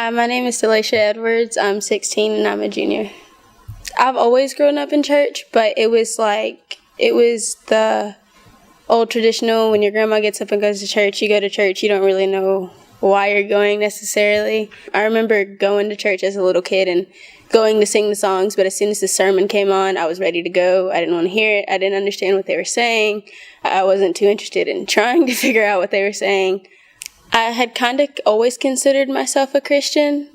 Hi, my name is Delaysha Edwards. I'm 16 and I'm a junior. I've always grown up in church, but it was the old traditional, when your grandma gets up and goes to church, you go to church, you don't really know why you're going necessarily. I remember going to church as a little kid and going to sing the songs, but as soon as the sermon came on, I was ready to go. I didn't want to hear it. I didn't understand what they were saying. I wasn't too interested in trying to figure out what they were saying. I had kind of always considered myself a Christian,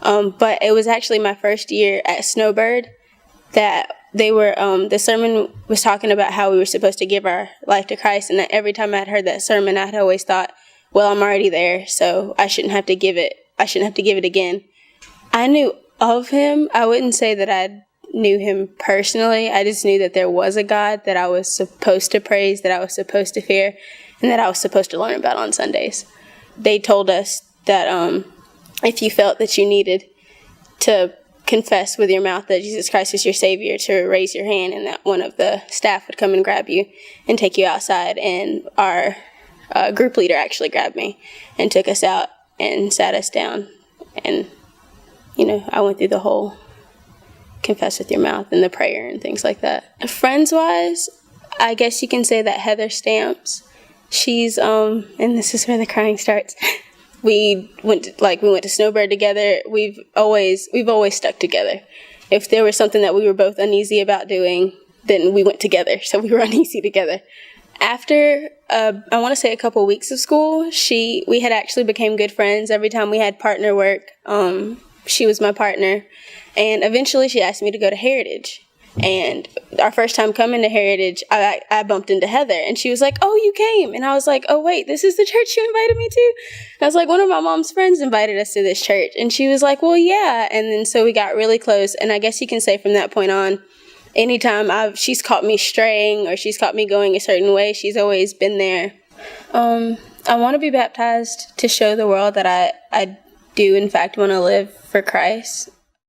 but it was actually my first year at Snowbird that the sermon was talking about how we were supposed to give our life to Christ, and that every time I'd heard that sermon, I'd always thought, well, I'm already there, so I shouldn't have to give it again. I knew of him. I wouldn't say that I knew him personally. I just knew that there was a God that I was supposed to praise, that I was supposed to fear, and that I was supposed to learn about on Sundays. They told us that if you felt that you needed to confess with your mouth that Jesus Christ is your Savior, to raise your hand, and that one of the staff would come and grab you and take you outside. And our group leader actually grabbed me and took us out and sat us down. And, I went through the whole confess with your mouth and the prayer and things like that. Friends-wise, I guess you can say that Heather Stamps, she's, and this is where the crying starts. We went to Snowbird together. We've always stuck together. If there was something that we were both uneasy about doing, then we went together. So we were uneasy together. After, I want to say a couple weeks of school, we had actually became good friends. Every time we had partner work, she was my partner. And eventually she asked me to go to Heritage. And our first time coming to Heritage, I bumped into Heather, and she was like, "Oh, you came." And I was like, "Oh, wait, this is the church you invited me to?" And I was like, "One of my mom's friends invited us to this church." And she was like, "Well, yeah." And then so we got really close. And I guess you can say from that point on, anytime she's caught me straying or she's caught me going a certain way, she's always been there. I want to be baptized to show the world that I do, in fact, want to live for Christ.